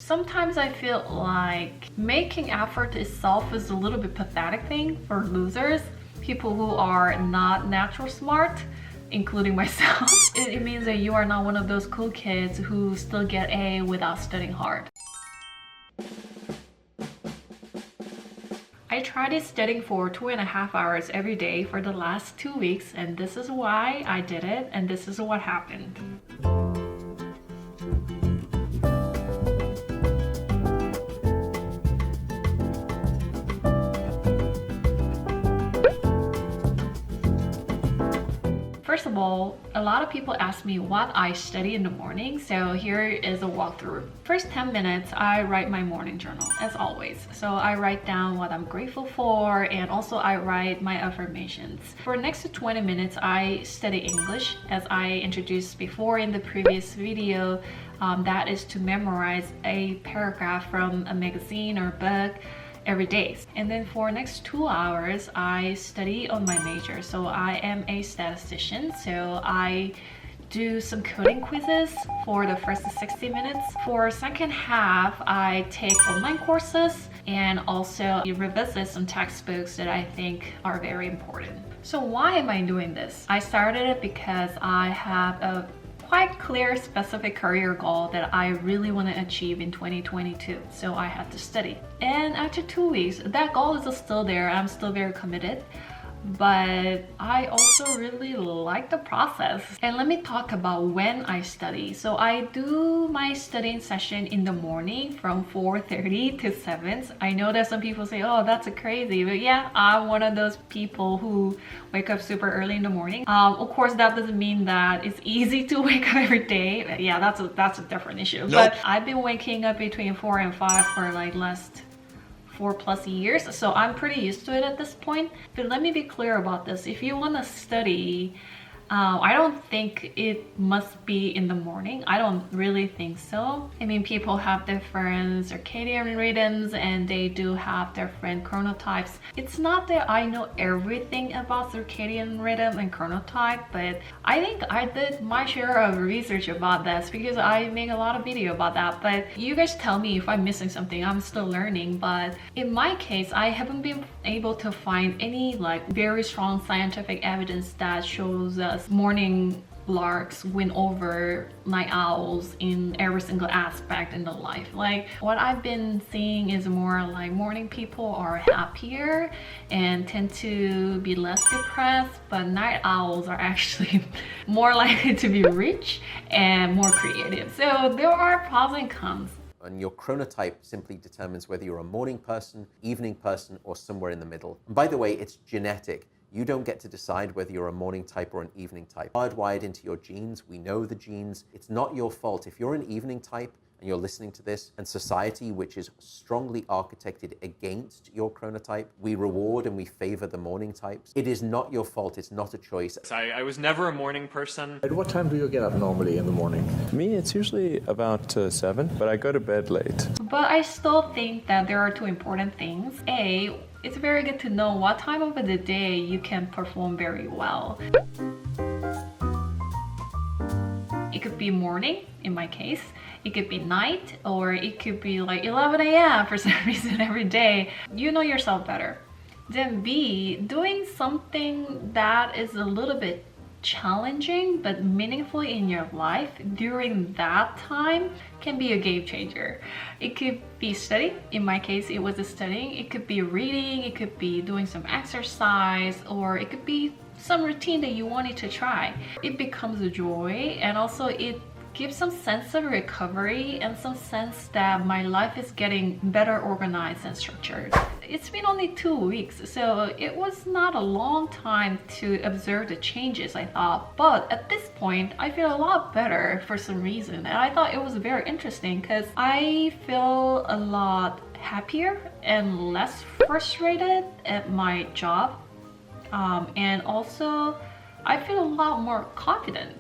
Sometimes I feel like making effort itself is a little bit pathetic thing for losers, people who are not natural smart, including myself. It means that you are not one of those cool kids who still get A without studying hard. I tried studying for 2.5 hours every day for the last 2 weeks, and this is why I did it, and this is what happened. First of all, a lot of people ask me what I study in the morning, so here is a walkthrough. First 10 minutes, I write my morning journal, as always. So I write down what I'm grateful for, and also I write my affirmations. For the next 20 minutes, I study English, as I introduced before in the previous video. That is to memorize a paragraph from a magazine or book every day. And then for next 2 hours, I study on my major. So I am a statistician, so I do some coding quizzes for the first 60 minutes. For second half, I take online courses and also revisit some textbooks that I think are very important. So why am I doing this? I started it because I have a quite clear specific career goal that I really want to achieve in 2022, so I had to study. And after 2 weeks, that goal is still there. I'm still very committed, but I also really like the process. And let me talk about when I study. So I do my studying session in the morning from 4:30 to 7. I know that some people say, oh, that's crazy, but yeah, I'm one of those people who wake up super early in the morning. Of course, that doesn't mean that it's easy to wake up every day. Yeah, that's a different issue. Nope. But I've been waking up between 4 and 5 for like last 4+ years, so I'm pretty used to it at this point. But let me be clear about this. If you want to study, I don't think it must be in the morning. I don't really think so. I mean, people have different circadian rhythms and they do have different chronotypes. It's not that I know everything about circadian rhythm and chronotype, but I think I did my share of research about this because I make a lot of video about that. But you guys tell me if I'm missing something. I'm still learning, but in my case, I haven't been able to find any like very strong scientific evidence that shows us morning larks win over night owls in every single aspect in the life. Like what I've been seeing is more like morning people are happier and tend to be less depressed, but night owls are actually more likely to be rich and more creative. So there are pros and cons. And your chronotype simply determines whether you're a morning person, evening person, or somewhere in the middle. And by the way, it's genetic. You don't get to decide whether you're a morning type or an evening type. Hardwired into your genes, we know the genes. It's not your fault. If you're an evening type and you're listening to this, and society, which is strongly architected against your chronotype, we reward and we favor the morning types. It is not your fault. It's not a choice. I was never a morning person. At what time do you get up normally in the morning? Me, it's usually about 7, but I go to bed late. But I still think that there are two important things. A, it's very good to know what time of the day you can perform very well. It could be morning, in my case. It could be night, or it could be like 11 a.m. for some reason every day. You know yourself better. Then B, doing something that is a little bit challenging but meaningful in your life during that time can be a game changer. It could be studying. In my case, it was studying. It could be reading. It could be doing some exercise, or it could be some routine that you wanted to try. It becomes a joy, and also it gives some sense of recovery and some sense that my life is getting better organized and structured. It's been only 2 weeks, so it was not a long time to observe the changes, I thought. But at this point, I feel a lot better for some reason. And I thought it was very interesting because I feel a lot happier and less frustrated at my job. And also, I feel a lot more confident.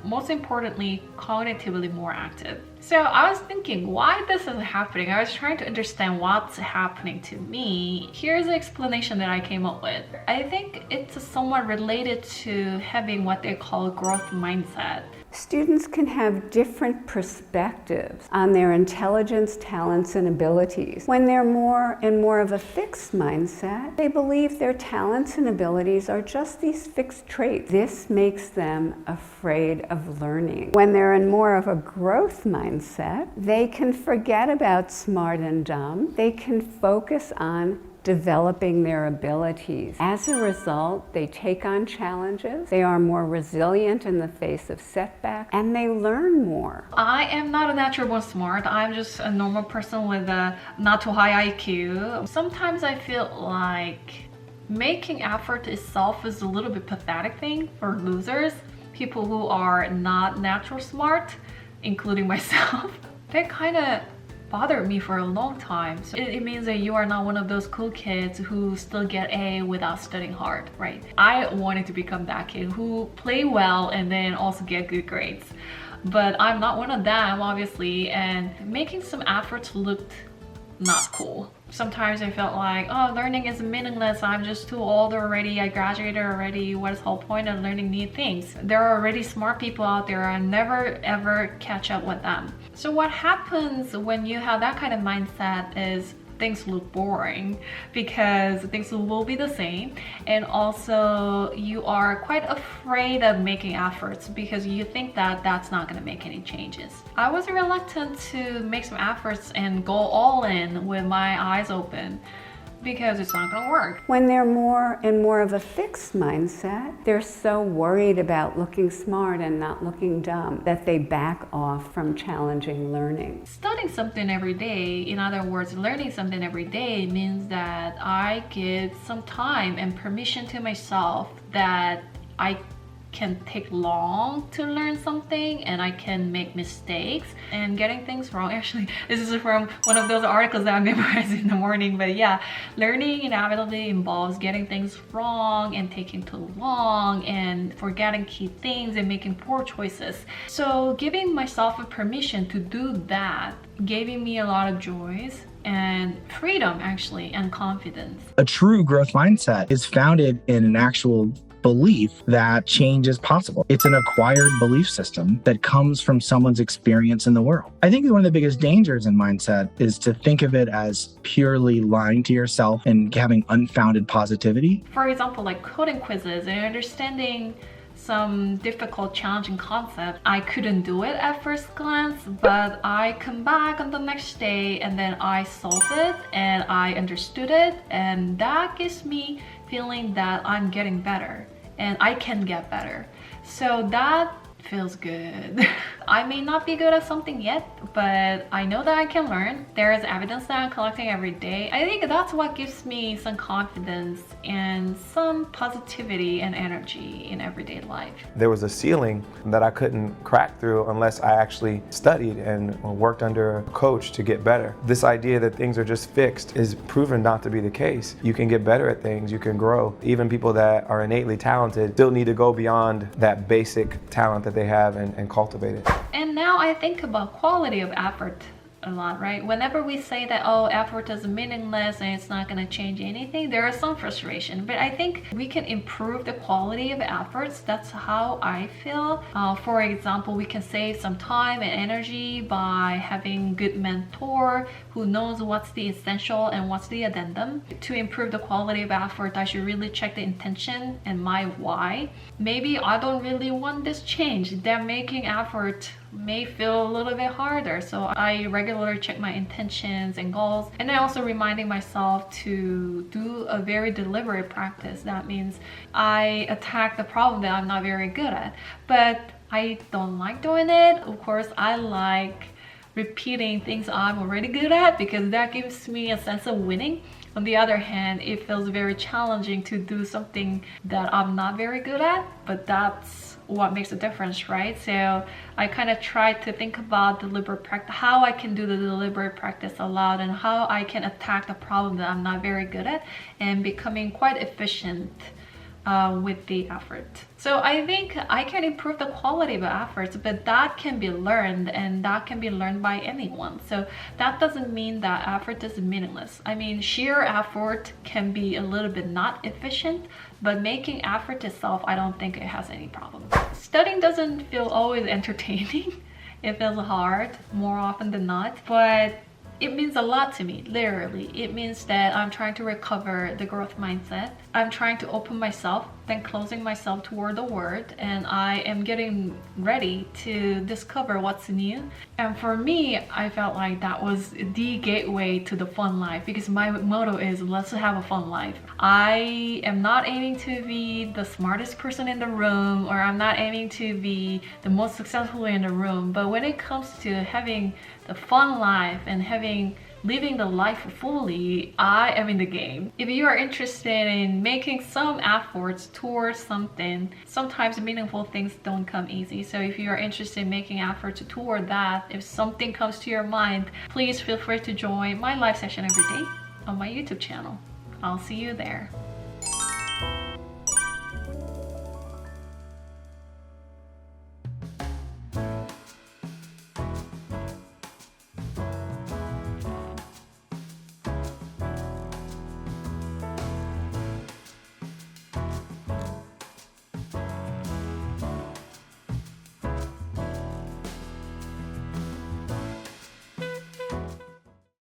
Most importantly, cognitively more active. So I was thinking why this is happening. I was trying to understand what's happening to me. Here's the explanation that I came up with. I think it's somewhat related to having what they call growth mindset. Students can have different perspectives on their intelligence, talents, and abilities. When they're more in more of a fixed mindset, they believe their talents and abilities are just these fixed traits. This makes them afraid of learning. When they're in more of a growth mindset, they can forget about smart and dumb. They can focus on developing their abilities. As a result, they take on challenges, they are more resilient in the face of setbacks, and they learn more. I am not a natural born smart. I'm just a normal person with a not too high IQ. Sometimes I feel like making effort itself is a little bit pathetic thing for losers, people who are not natural smart, including myself. That kind of bothered me for a long time. So it means that you are not one of those cool kids who still get A without studying hard, right? I wanted to become that kid who play well and then also get good grades. But I'm not one of them, obviously, and making some efforts looked not cool. Sometimes I felt like, oh, learning is meaningless. I'm just too old already. I graduated already. What is the whole point of learning new things? There are already smart people out there. I never ever catch up with them. So what happens when you have that kind of mindset is things look boring because things will be the same, and also you are quite afraid of making efforts because you think that that's not going to make any changes. I was reluctant to make some efforts and go all in with my eyes open because it's not going to work. When they're more in more of a fixed mindset, they're so worried about looking smart and not looking dumb that they back off from challenging learning. Studying something every day, in other words, learning something every day, means that I give some time and permission to myself that I can take long to learn something and I can make mistakes and getting things wrong. Actually, this is from one of those articles that I memorized in the morning, but yeah, learning inevitably involves getting things wrong and taking too long and forgetting key things and making poor choices. So giving myself a permission to do that gave me a lot of joys and freedom, actually, and confidence. A true growth mindset is founded in an actual belief that change is possible. It's an acquired belief system that comes from someone's experience in the world. I think one of the biggest dangers in mindset is to think of it as purely lying to yourself and having unfounded positivity. For example, like coding quizzes and understanding some difficult, challenging concept. I couldn't do it at first glance, but I come back on the next day and then I solve it and I understood it, and that gives me feeling that I'm getting better and I can get better. So that feels good. I may not be good at something yet, but I know that I can learn. There is evidence that I'm collecting every day. I think that's what gives me some confidence and some positivity and energy in everyday life. There was a ceiling that I couldn't crack through unless I actually studied and worked under a coach to get better. This idea that things are just fixed is proven not to be the case. You can get better at things, you can grow. Even people that are innately talented still need to go beyond that basic talent that they have and cultivate it. And now I think about quality of effort a lot, right? Whenever we say that, oh, effort is meaningless and it's not going to change anything, there is some frustration. But I think we can improve the quality of efforts. That's how I feel. For example, we can save some time and energy by having good mentor who knows what's the essential and what's the addendum. To improve the quality of effort, I should really check the intention and my why. Maybe I don't really want this change. That making effort may feel a little bit harder, so I regularly check my intentions and goals, and I also reminding myself to do a very deliberate practice. That means I attack the problem that I'm not very good at, but I don't like doing it. Of course, I like repeating things I'm already good at because that gives me a sense of winning. On the other hand, it feels very challenging to do something that I'm not very good at, but that's what makes a difference, right? So I kind of try to think about deliberate practice, how I can do the deliberate practice aloud and how I can attack the problem that I'm not very good at and becoming quite efficient with the effort. So I think I can improve the quality of efforts, but that can be learned, and that can be learned by anyone. So that doesn't mean that effort is meaningless. I mean, sheer effort can be a little bit not efficient, but making effort itself, I don't think it has any problem. Studying doesn't feel always entertaining. It feels hard more often than not, but it means a lot to me, literally. It means that I'm trying to recover the growth mindset. I'm trying to open myself, then closing myself toward the word, and I am getting ready to discover what's new. And for me, I felt like that was the gateway to the fun life, because my motto is let's have a fun life. I am not aiming to be the smartest person in the room, or I'm not aiming to be the most successful in the room, but when it comes to having the fun life and living the life fully, I am in the game. If you are interested in making some efforts towards something, sometimes meaningful things don't come easy. So if you are interested in making efforts toward that, if something comes to your mind, please feel free to join my live session every day on my YouTube channel. I'll see you there.